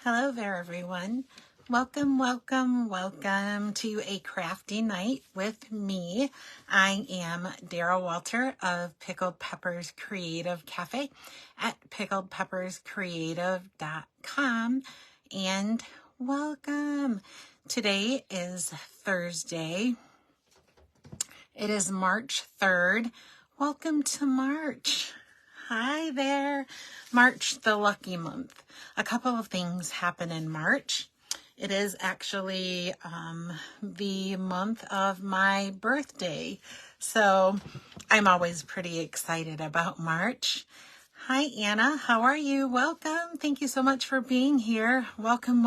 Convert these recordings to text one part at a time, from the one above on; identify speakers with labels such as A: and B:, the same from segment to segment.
A: Hello there, everyone. Welcome to a crafty night with me. I am Dara Walter of Pickled Peppers Creative Cafe at pickledpepperscreative.com, and welcome. Today is Thursday. It is March 3rd. Welcome to March. Hi there. March, the lucky month. A couple of things happen in March. It is actually the month of my birthday. So I'm always pretty excited about March. Hi, Anna. How are you? Welcome. Thank you so much for being here. Welcome.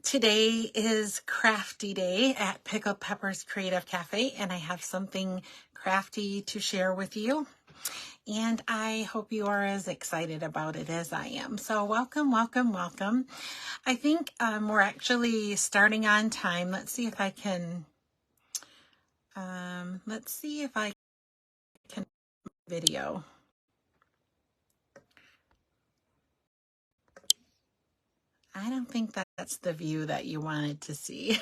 A: Today is crafty day at Pickled Peppers Creative Cafe, and I have something crafty to share with you. And I hope you are as excited about it as I am. So welcome. I think we're actually starting on time. Let's see if I can video. I don't think that's the view that you wanted to see.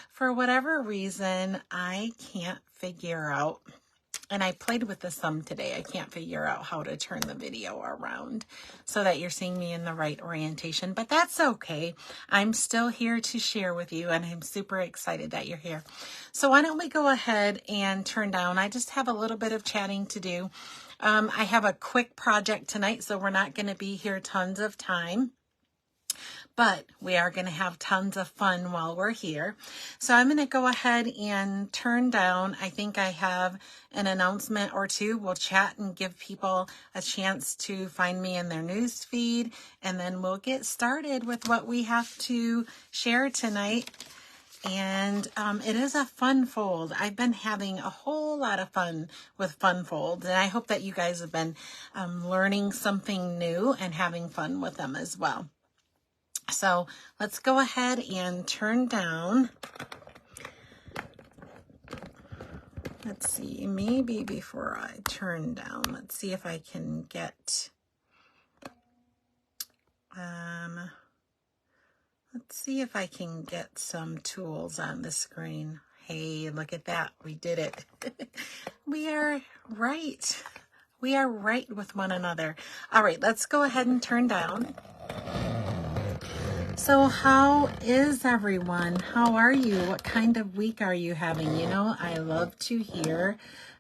A: For whatever reason, I can't figure out, and I played with this some today, I can't figure out how to turn the video around so that you're seeing me in the right orientation, but that's okay. I'm still here to share with you, and I'm super excited that you're here. So why don't we go ahead and turn down. I just have a little bit of chatting to do. I have a quick project tonight, so we're not going to be here tons of time, but we are going to have tons of fun while we're here. So I'm going to go ahead and turn down. I think I have an announcement or two. We'll chat and give people a chance to find me in their news feed, and then we'll get started with what we have to share tonight. And it is a fun fold. I've been having a whole lot of fun with fun folds, and I hope that you guys have been learning something new and having fun with them as well. So let's go ahead and turn down. Let's see, maybe before I turn down, let's see if I can get, some tools on the screen. Hey, look at that. We did it. We are right. We are right with one another. All right, let's go ahead and turn down. So how is everyone? How are you? What kind of week are you having? You know, I love to hear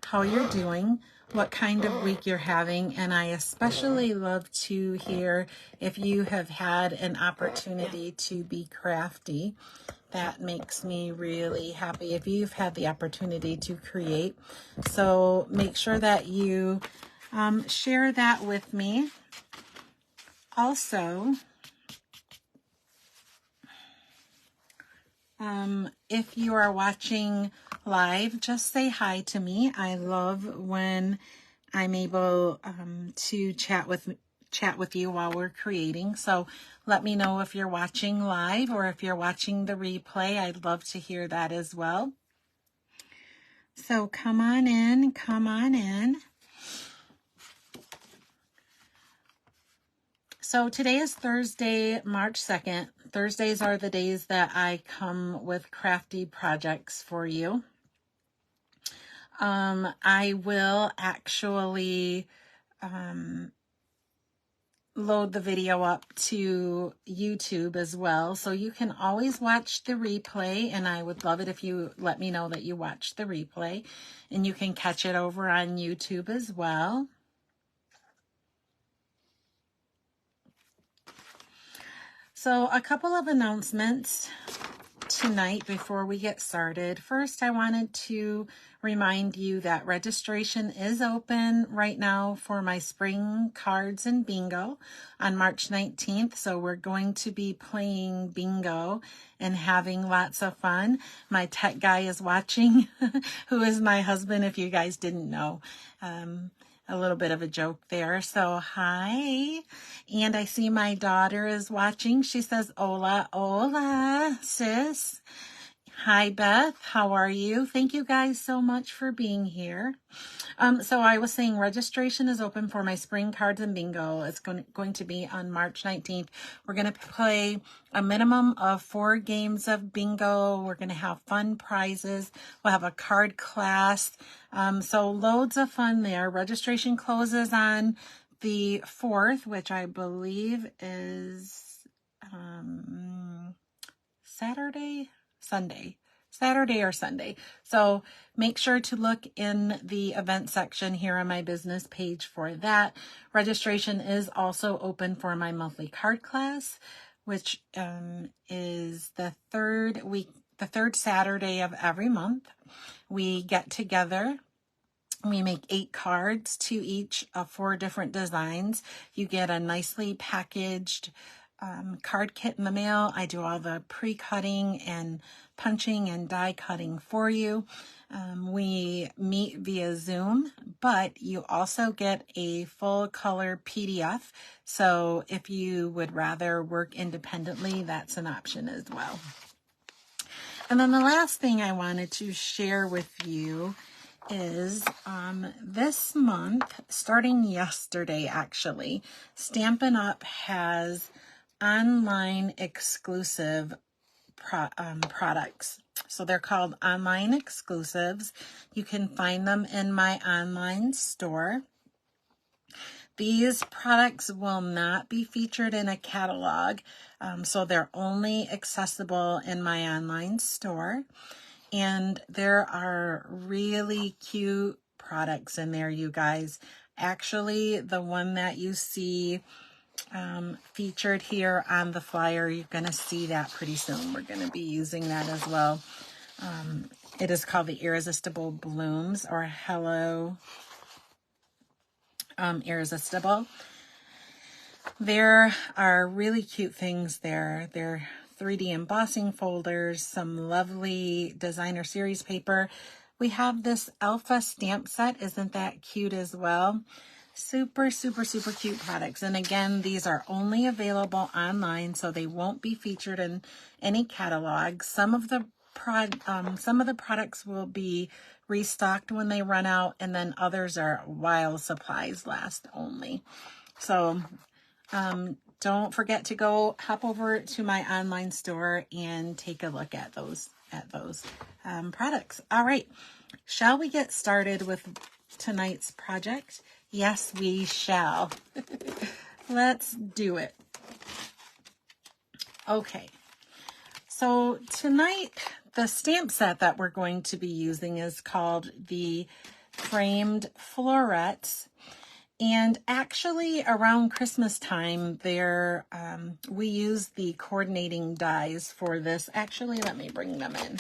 A: how you're doing, what kind of week you're having, and I especially love to hear if you have had an opportunity to be crafty. That makes me really happy if you've had the opportunity to create. So make sure that you share that with me. Also, if you are watching live, just say hi to me. I love when I'm able to chat with you while we're creating. So let me know if you're watching live or if you're watching the replay. I'd love to hear that as well. So come on in. So today is Thursday, March 2nd. Thursdays are the days that I come with crafty projects for you. I will actually load the video up to YouTube as well. So you can always watch the replay, and I would love it if you let me know that you watched the replay, and you can catch it over on YouTube as well. So a couple of announcements tonight before we get started. First, I wanted to remind you that registration is open right now for my spring cards and bingo on March 19th. So we're going to be playing bingo and having lots of fun. My tech guy is watching, who is my husband, if you guys didn't know. A little bit of a joke there. So hi. And I see my daughter is watching. She says, hola, hola, sis. Hi, Beth. How are you? Thank you guys so much for being here. So I was saying registration is open for my spring cards and bingo. It's going to be on March 19th. We're going to play a minimum of 4 games of bingo. We're going to have fun prizes. We'll have a card class. So loads of fun there. Registration closes on the 4th, which I believe is Saturday or Sunday. So make sure to look in the event section here on my business page for that. Registration is also open for my monthly card class, which is the third Saturday of every month. We get together. We make 8 cards, 2 each of 4 different designs. You get a nicely packaged card kit in the mail. I do all the pre-cutting and punching and die cutting for you. We meet via Zoom, but you also get a full color PDF. So if you would rather work independently, that's an option as well. And then the last thing I wanted to share with you is this month, starting yesterday actually, Stampin' Up! Has online exclusive products. So they're called online exclusives. You can find them in my online store. These products will not be featured in a catalog, so they're only accessible in my online store. And there are really cute products in there, you guys. Actually, the one that you see featured here on the flyer, you're going to see that pretty soon. We're going to be using that as well. It is called the Irresistible Blooms, or Hello Irresistible. There are really cute things there. They're 3D embossing folders, some lovely designer series paper. We have this Alpha stamp set. Isn't that cute as well? Super, super, super cute products. And again, these are only available online, so they won't be featured in any catalog. Some of the products will be restocked when they run out, and then others are while supplies last only. So don't forget to go hop over to my online store and take a look at those products. All right, shall we get started with tonight's project? Yes, we shall. Let's do it. Okay, so tonight the stamp set that we're going to be using is called the Framed Florets. And actually around Christmas time there, we use the coordinating dies for this. Actually, let me bring them in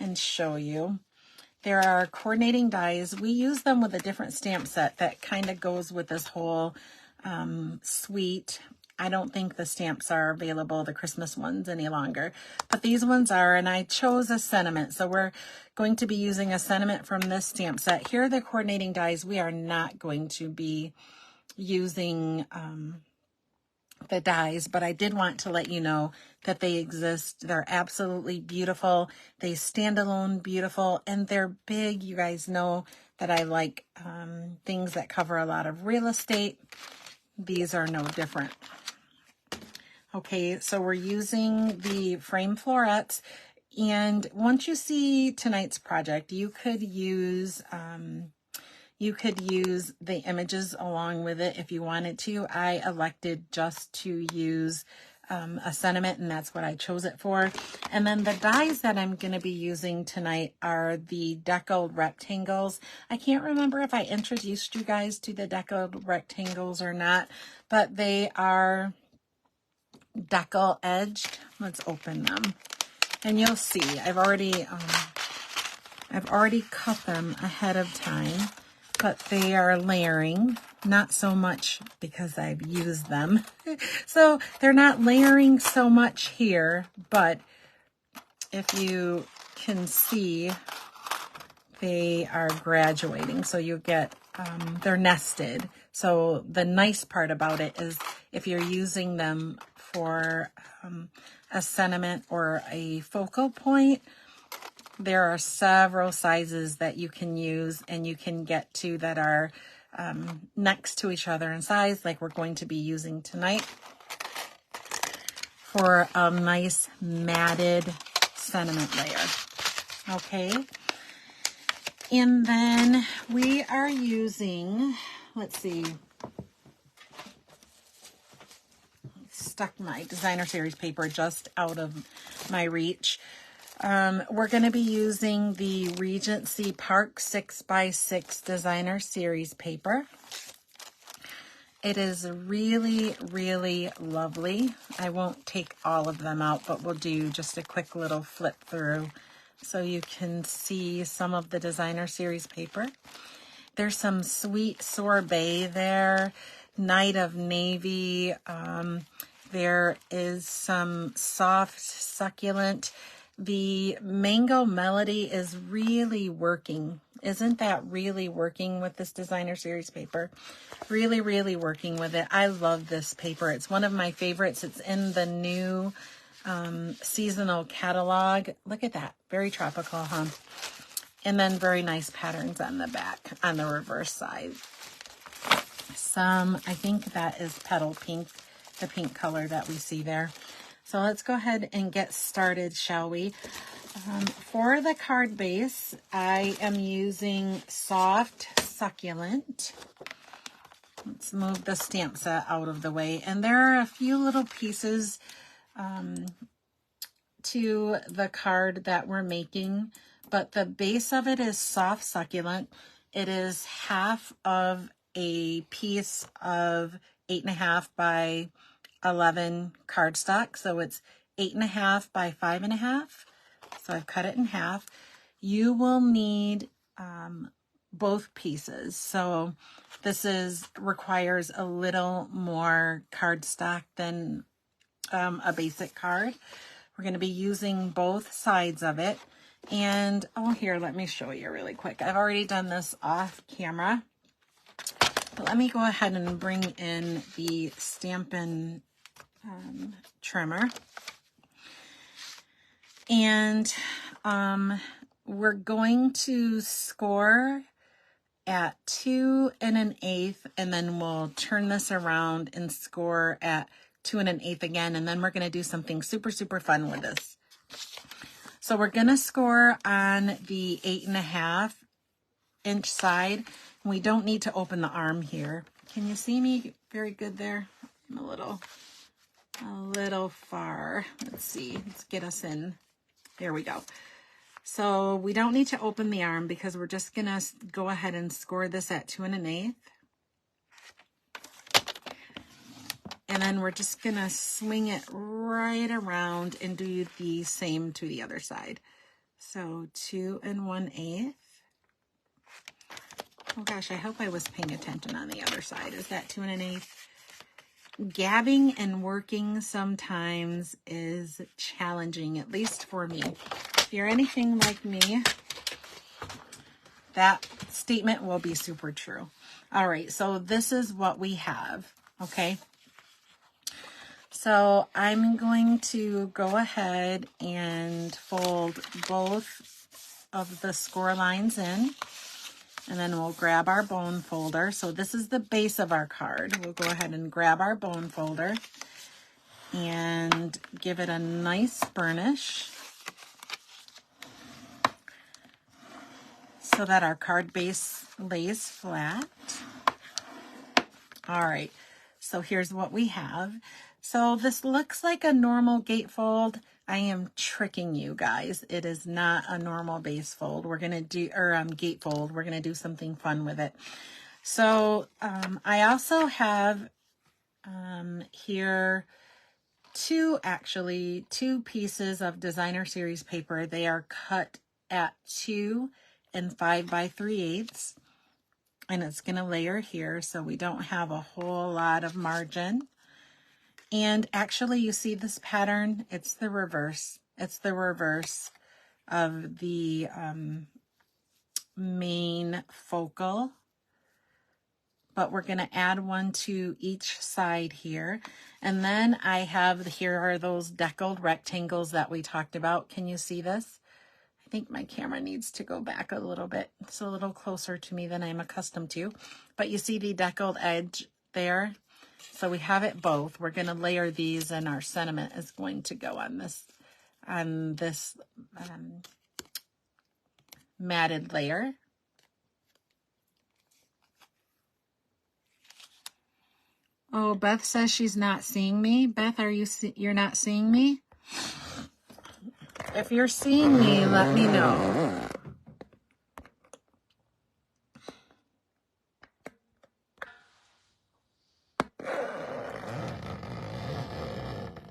A: and show you. There are coordinating dies. We use them with a different stamp set that kind of goes with this whole suite. I don't think the stamps are available, the Christmas ones, any longer, but these ones are, and I chose a sentiment. So we're going to be using a sentiment from this stamp set. Here are the coordinating dies. We are not going to be using the dies, but I did want to let you know that they exist. They're absolutely beautiful. They stand alone beautiful, and they're big. You guys know that I like things that cover a lot of real estate. These are no different. Okay, so we're using the frame florets, and once you see tonight's project, you could use the images along with it if you wanted to. I elected just to use a sentiment, and that's what I chose it for. And then the dies that I'm going to be using tonight are the deckled rectangles. I can't remember if I introduced you guys to the deckled rectangles or not, but they are deckle edged. Let's open them, and you'll see I've already cut them ahead of time, but they are layering, not so much because I've used them. So they're not layering so much here, but if you can see, they are graduating. So you get, they're nested. So the nice part about it is if you're using them for a sentiment or a focal point, there are several sizes that you can use and you can get to that are next to each other in size, like we're going to be using tonight for a nice matted sentiment layer. Okay. And then we are using, let's see, stuck my designer series paper just out of my reach. We're going to be using the Regency Park 6x6 designer series paper. It is really, really lovely. I won't take all of them out, but we'll do just a quick little flip through so you can see some of the designer series paper. There's some sweet sorbet there, Night of Navy. There is some soft succulent. The mango melody is really working. Isn't that really working with this designer series paper? Really, really working with it. I love this paper. It's one of my favorites. It's in the new seasonal catalog. Look at that. Very tropical, huh? And then very nice patterns on the back, on the reverse side. I think that is petal pink, the pink color that we see there. So let's go ahead and get started, shall we? For the card base, I am using Soft Succulent. Let's move the stamp set out of the way. And there are a few little pieces to the card that we're making, but the base of it is Soft Succulent. It is half of a piece of 8.5 by 11 cardstock. So it's 8.5 by 5.5. So I've cut it in half. You will need both pieces. So this requires a little more cardstock than a basic card. We're going to be using both sides of it. And here, let me show you really quick. I've already done this off camera, but let me go ahead and bring in the Stampin' trimmer. And we're going to score at 2 1/8, and then we'll turn this around and score at 2 1/8 again, and then we're going to do something super, super fun with this. So we're going to score on the 8.5 inch side. We don't need to open the arm here. Can you see me very good there? I'm a little far. Let's see. Let's get us in. There we go. So we don't need to open the arm because we're just going to go ahead and score this at 2 1/8. And then we're just going to swing it right around and do the same to the other side. So 2 1/8. Oh gosh, I hope I was paying attention on the other side. Is that 2 1/8? Gabbing and working sometimes is challenging, at least for me. If you're anything like me, that statement will be super true. All right, so this is what we have, okay? So I'm going to go ahead and fold both of the score lines in, and then we'll grab our bone folder. So this is the base of our card. We'll go ahead and grab our bone folder and give it a nice burnish so that our card base lays flat. All right, so here's what we have. So this looks like a normal gatefold. I am tricking you guys. It is not a normal base fold. We're going to do, or gatefold. We're going to do something fun with it. So I also have here two pieces of designer series paper. They are cut at 2 5 by 3/8. And it's going to layer here so we don't have a whole lot of margin. And actually, you see this pattern? It's the reverse. It's the reverse of the main focal. But we're going to add one to each side here. And then here are those deckled rectangles that we talked about. Can you see this? I think my camera needs to go back a little bit. It's a little closer to me than I'm accustomed to. But you see the deckled edge there? So we have it both. We're going to layer these, and our sentiment is going to go on this matted layer. Oh, Beth says she's not seeing me. Beth, you're not seeing me? If you're seeing me, let me know.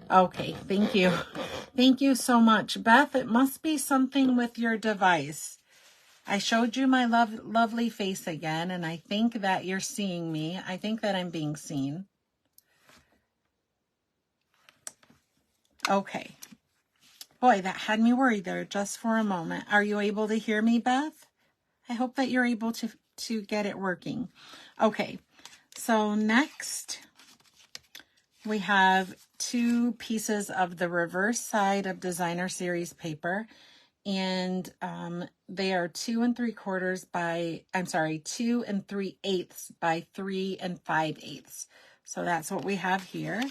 A: Okay, thank you. Thank you so much. Beth, it must be something with your device. I showed you my lovely face again, and I think that you're seeing me. I think that I'm being seen. Okay. Boy, that had me worried there just for a moment. Are you able to hear me, Beth? I hope that you're able to get it working. Okay, so next we have 2 pieces of the reverse side of Designer Series paper, and they are 2 3/8 by 3 5/8. So that's what we have here.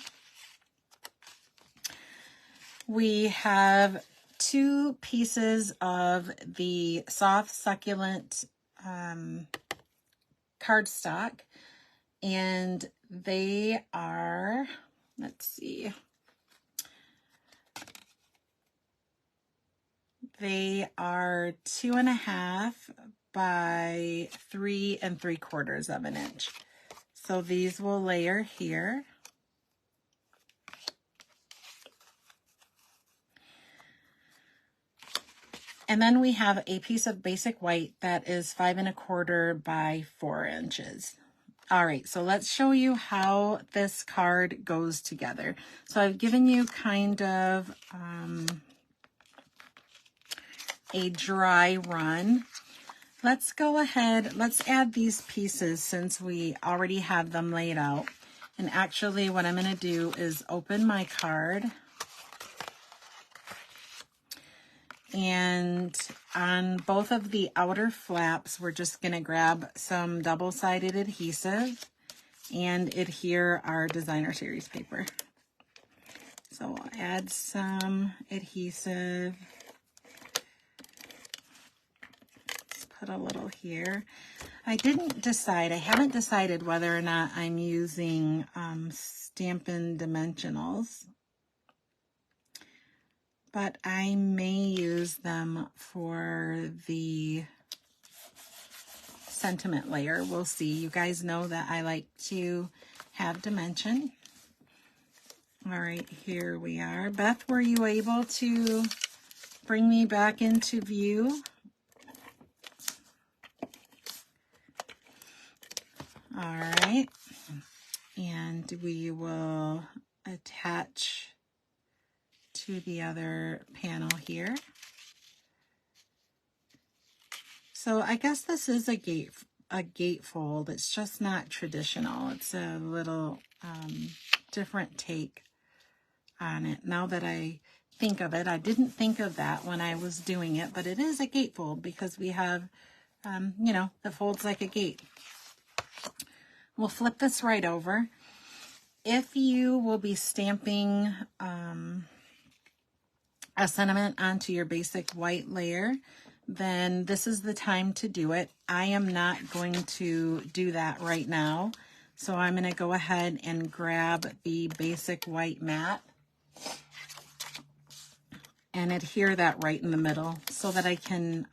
A: We have 2 pieces of the soft succulent cardstock, and they are, let's see, they are 2.5 by 3 3/4 of an inch. So these will layer here. And then we have a piece of basic white that is 5 1/4 by 4 inches. All right, so let's show you how this card goes together. So I've given you kind of a dry run. Let's go ahead, let's add these pieces since we already have them laid out. And actually what I'm going to do is open my card. And on both of the outer flaps, we're just going to grab some double-sided adhesive and adhere our Designer Series paper. So we'll add some adhesive. Let's put a little here. I haven't decided whether or not I'm using Stampin' Dimensionals, but I may use them for the sentiment layer. We'll see. You guys know that I like to have dimension. All right, here we are. Beth, were you able to bring me back into view? All right, and we will attach to the other panel here. So I guess this is a gatefold. It's just not traditional. It's a little different take on it. Now that I think of it, I didn't think of that when I was doing it, but it is a gatefold because we have, you know, it folds like a gate. We'll flip this right over. If you will be stamping a sentiment onto your basic white layer, then this is the time to do it. I am not going to do that right now. So I'm going to go ahead and grab the basic white mat and adhere that right in the middle so that I can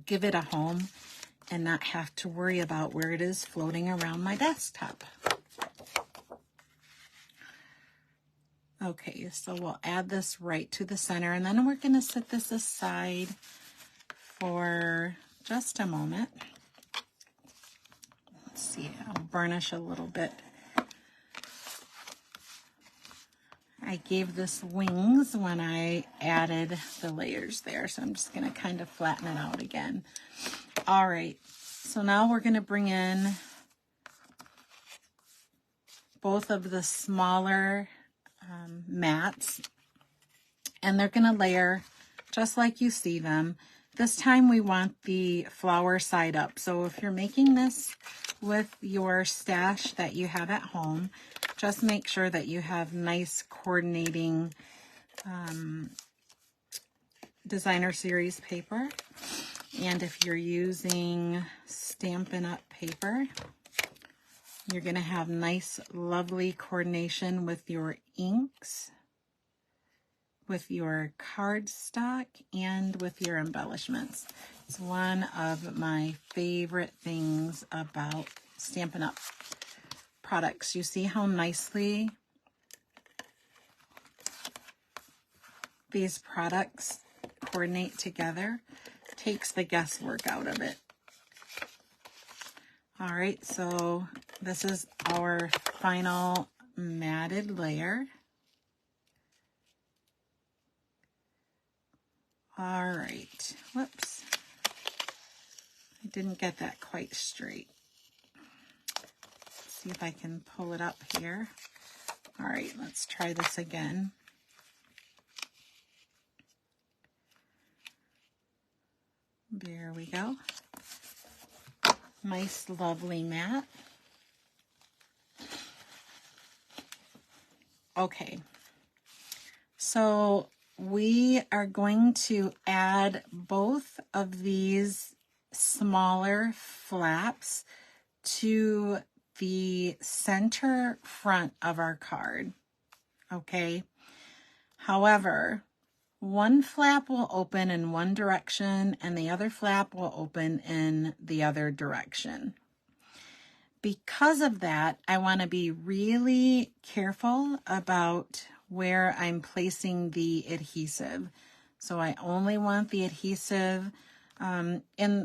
A: give it a home and not have to worry about where it is floating around my desktop. Okay, so we'll add this right to the center, and then we're going to set this aside for just a moment. Let's see, I'll burnish a little bit. I gave this wings when I added the layers there, so I'm just going to kind of flatten it out again. All right, so now we're going to bring in both of the smaller mats, and they're going to layer just like you see them. This time we want the flower side up. So if you're making this with your stash that you have at home, just make sure that you have nice coordinating designer series paper. And if you're using Stampin' Up paper, you're going to have nice, lovely coordination with your inks, with your cardstock, and with your embellishments. It's one of my favorite things about Stampin' Up products. You see how nicely these products coordinate together? Takes the guesswork out of it. All right, so this is our final matted layer. All right, whoops. I didn't get that quite straight. Let's see if I can pull it up here. All right, let's try this again. There we go. Nice, lovely mat. Okay, so we are going to add both of these smaller flaps to the center front of our card, okay? However, one flap will open in one direction and the other flap will open in the other direction. Because of that, I want to be really careful about where I'm placing the adhesive. So I only want the adhesive, and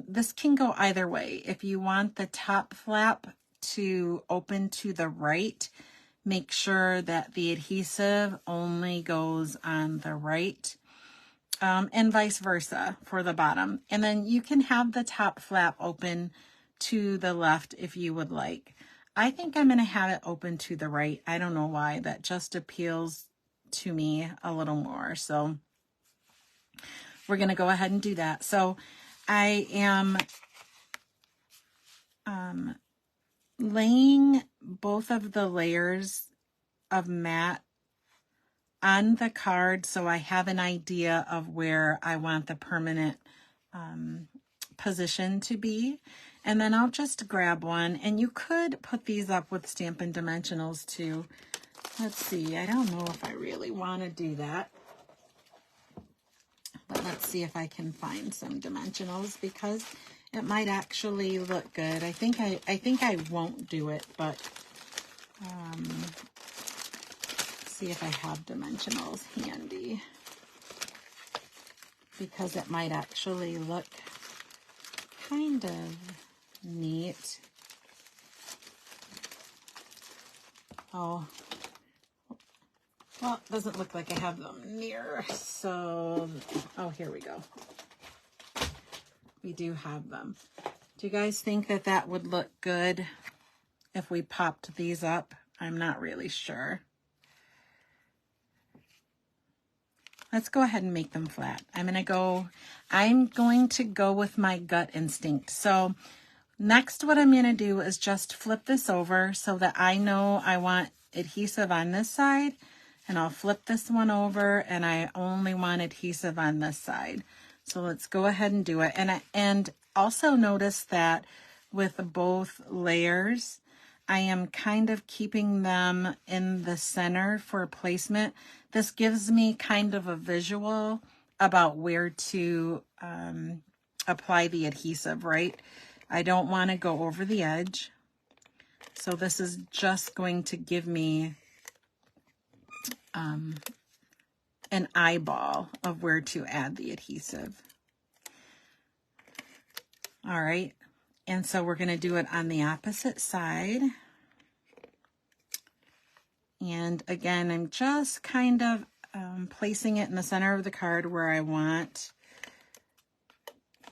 A: this can go either way. If you want the top flap to open to the right, make sure that the adhesive only goes on the right, and vice versa for the bottom. And then you can have the top flap open to the left if you would like. I think I'm going to have it open to the right. I don't know why. That just appeals to me a little more. So we're going to go ahead and do that. So I am laying both of the layers of matte on the card so I have an idea of where I want the permanent position to be. And then I'll just grab one, and you could put these up with Stampin' Dimensionals too. Let's see, I don't know if I really want to do that, but let's see if I can find some dimensionals because it might actually look good. I think I won't do it, but see if I have dimensionals handy because it might actually look kind of neat. Oh, well, it doesn't look like I have them near, so, oh, here we go. We do have them. Do you guys think that that would look good if we popped these up? I'm not really sure. Let's go ahead and make them flat. I'm going to go with my gut instinct. So next what I'm going to do is just flip this over so that I know I want adhesive on this side, and I'll flip this one over and I only want adhesive on this side. So let's go ahead and do it. And also notice that with both layers, I am kind of keeping them in the center for placement. This gives me kind of a visual about where to apply the adhesive, right? I don't want to go over the edge. So this is just going to give me an eyeball of where to add the adhesive. All right. And so we're going to do it on the opposite side. And again, I'm just kind of placing it in the center of the card where I want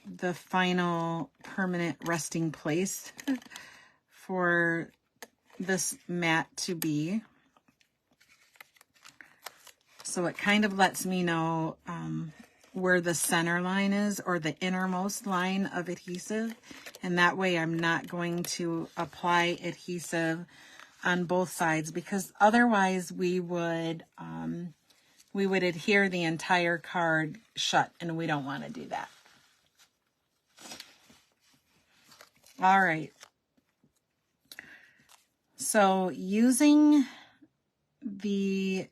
A: the final permanent resting place for this mat to be. So it kind of lets me know where the center line is, or the innermost line of adhesive. And that way I'm not going to apply adhesive on both sides, because otherwise we would adhere the entire card shut, and we don't want to do that. All right. So using the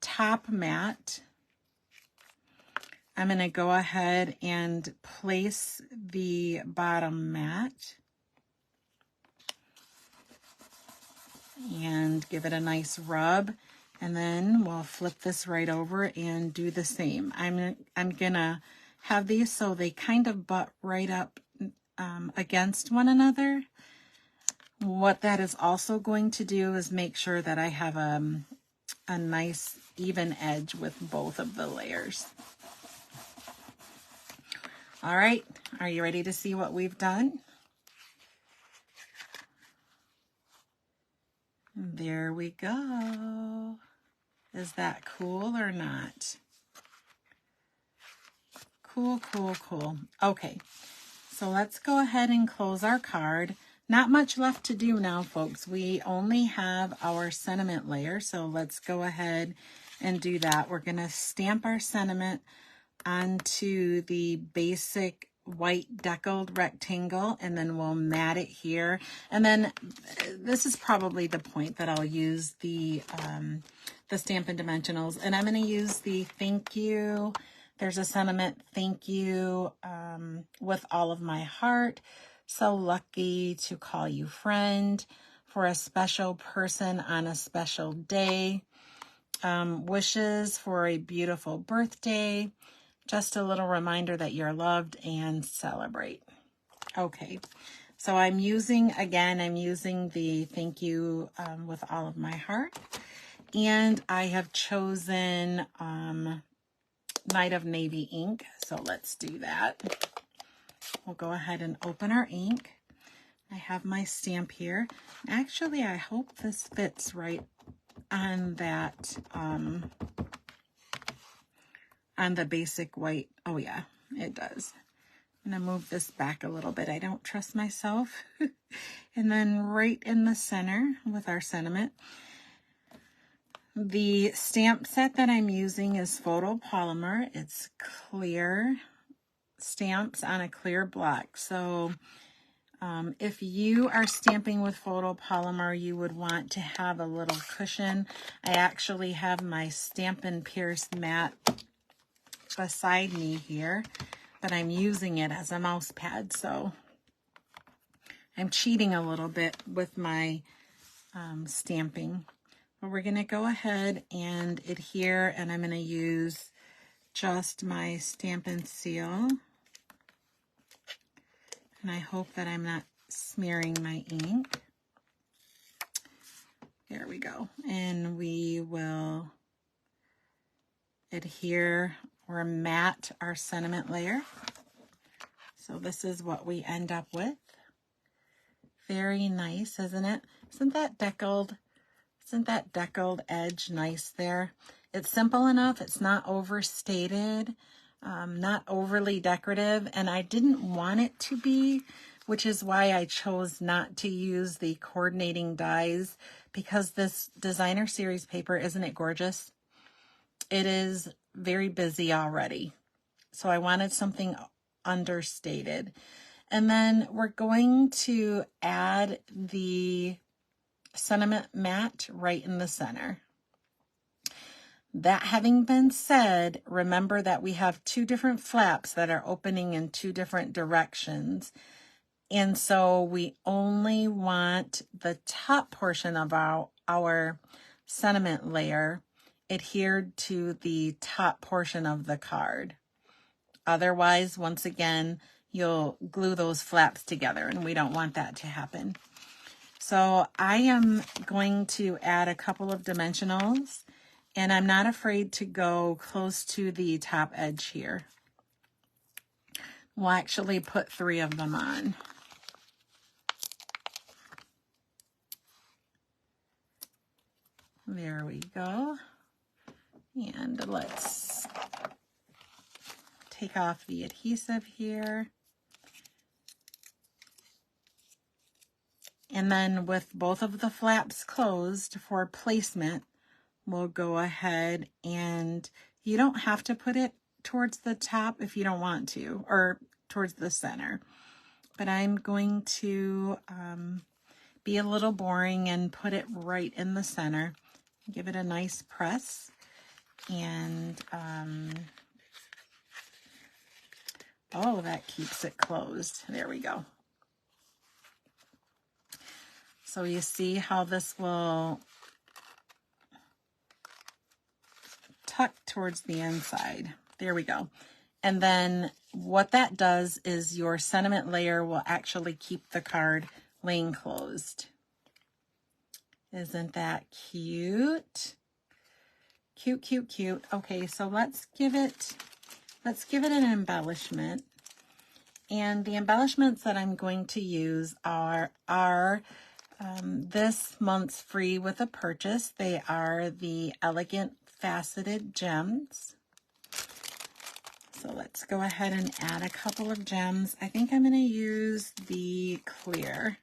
A: top mat, I'm going to go ahead and place the bottom mat and give it a nice rub, and then we'll flip this right over and do the same. I'm gonna have these so they kind of butt right up against one another. What that is also going to do is make sure that I have a nice even edge with both of the layers. All right, are you ready to see what we've done? There we go. Is that cool or not? Cool, cool, cool. Okay, so let's go ahead and close our card. Not much left to do now, folks. We only have our sentiment layer, so let's go ahead and do that. We're going to stamp our sentiment onto the basic white deckled rectangle, and then we'll mat it here. And then this is probably the point that I'll use the Stampin' Dimensionals, and I'm going to use the thank you. There's a sentiment, thank you, with all of my heart. So lucky to call you friend, for a special person on a special day. Wishes for a beautiful birthday. Just a little reminder that you're loved, and celebrate. Okay, so I'm using the thank you with all of my heart. And I have chosen Night of Navy ink. So let's do that. We'll go ahead and open our ink. I have my stamp here. Actually, I hope this fits right on that on the basic white. Oh yeah, it does. I'm gonna move this back a little bit. I don't trust myself. And then right in the center with our sentiment. The stamp set that I'm using is photopolymer. It's clear stamps on a clear block. So if you are stamping with photopolymer, you would want to have a little cushion. I actually have my Stampin' Pierce mat beside me here, but I'm using it as a mouse pad, so I'm cheating a little bit with my stamping. But we're going to go ahead and adhere, and I'm going to use just my Stampin' Seal. And I hope that I'm not smearing my ink. There we go. And we will adhere or mat our sentiment layer. So this is what we end up with. Very nice, isn't it? Isn't that deckled edge nice there? It's simple enough. It's not overstated, not overly decorative, and I didn't want it to be, which is why I chose not to use the coordinating dies, because this designer series paper, isn't it gorgeous? It is very busy already, so I wanted something understated. And then we're going to add the sentiment mat right in the center. That having been said, remember that we have two different flaps that are opening in two different directions. And so we only want the top portion of our sentiment layer adhered to the top portion of the card. Otherwise, once again, you'll glue those flaps together, and we don't want that to happen. So I am going to add a couple of dimensionals, and I'm not afraid to go close to the top edge here. We'll actually put 3 of them on. There we go. And let's take off the adhesive here. And then with both of the flaps closed for placement, we'll go ahead, and you don't have to put it towards the top if you don't want to, or towards the center. But I'm going to be a little boring and put it right in the center. Give it a nice press, and oh, that keeps it closed. There we go. So you see how this will tuck towards the inside. There we go. And then what that does is your sentiment layer will actually keep the card laying closed. Isn't that cute? Cute, cute, cute. Okay, so let's give it an embellishment. And the embellishments that I'm going to use are this month's free with a purchase. They are the Elegant Faceted Gems. So let's go ahead and add a couple of gems. I think I'm going to use the clear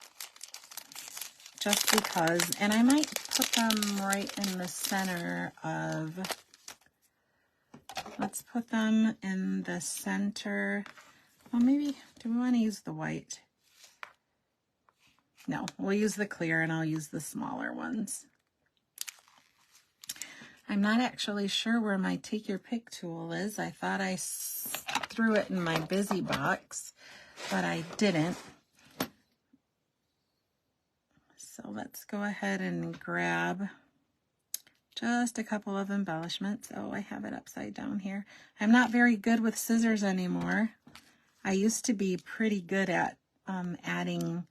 A: just because, and I might put them right in the center of, let's put them in the center. Well, maybe, do we want to use the white? No, we'll use the clear, and I'll use the smaller ones. I'm not actually sure where my Take Your Pick tool is. I thought I threw it in my busy box, but I didn't. So let's go ahead and grab just a couple of embellishments. Oh, I have it upside down here. I'm not very good with scissors anymore. I used to be pretty good at adding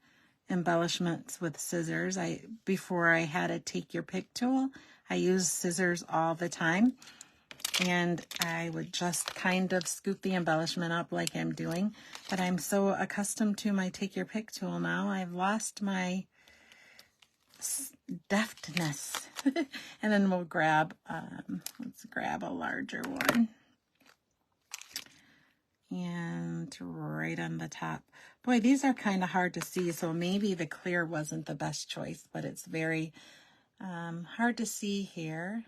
A: embellishments with scissors. Before I had a Take Your Pick tool, I used scissors all the time, and I would just kind of scoop the embellishment up like I'm doing. But I'm so accustomed to my Take Your Pick tool now, I've lost my deftness. And then we'll grab, let's grab a larger one. And right on the top. Boy, these are kind of hard to see, so maybe the clear wasn't the best choice, but it's very hard to see here.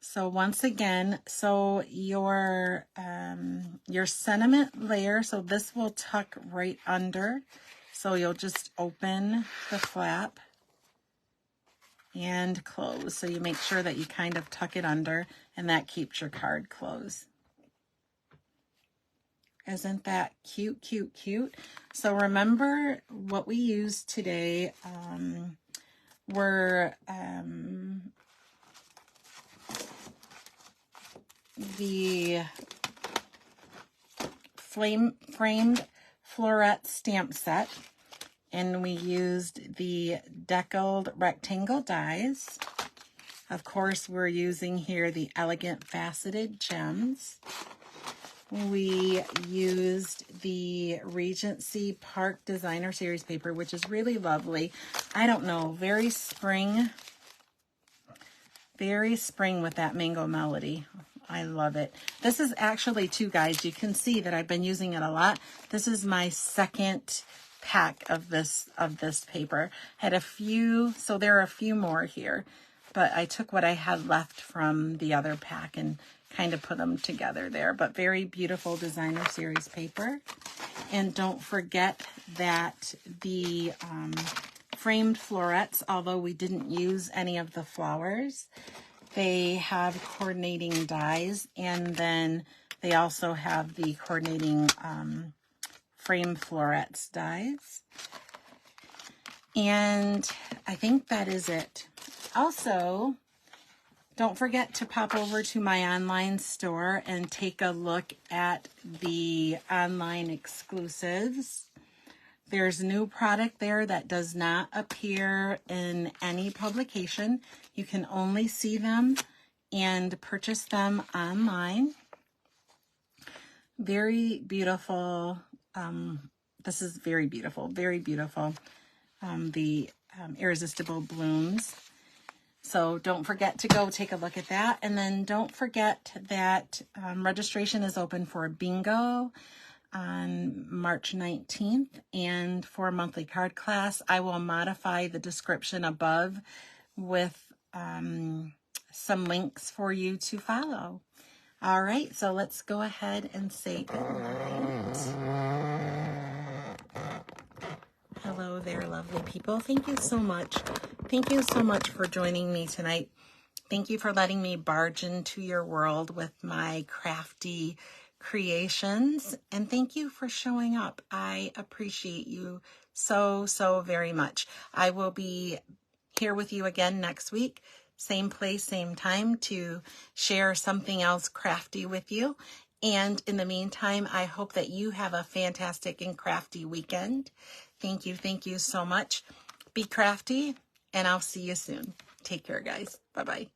A: So once again, so your sentiment layer, so this will tuck right under. So you'll just open the flap and close. So you make sure that you kind of tuck it under, and that keeps your card closed. Isn't that cute, cute, cute? So remember what we used today were the framed Florets stamp set, and we used the deckled rectangle dies. Of course, we're using here the Elegant Faceted Gems. We used the Regency Park Designer Series paper, which is really lovely. I don't know, very spring with that Mango Melody. I love it. This is actually, too, guys, you can see that I've been using it a lot. This is my second pack of this paper. Had a few, so there are a few more here, but I took what I had left from the other pack and kind of put them together there. But very beautiful Designer Series paper. And don't forget that the framed florets, although we didn't use any of the flowers, they have coordinating dies, and then they also have the coordinating framed florets dies. And I think that is it. Also, don't forget to pop over to my online store and take a look at the online exclusives. There's new product there that does not appear in any publication. You can only see them and purchase them online. Very beautiful. This is very beautiful, very beautiful. The Irresistible Blooms. So don't forget to go take a look at that. And then don't forget that registration is open for bingo on March 19th. And for a monthly card class, I will modify the description above with some links for you to follow. All right, so let's go ahead and say goodnight. Hello there, lovely people. Thank you so much. Thank you so much for joining me tonight. Thank you for letting me barge into your world with my crafty creations. And thank you for showing up. I appreciate you so, so very much. I will be here with you again next week. Same place, same time to share something else crafty with you. And in the meantime, I hope that you have a fantastic and crafty weekend. Thank you so much. Be crafty, and I'll see you soon. Take care, guys. Bye-bye.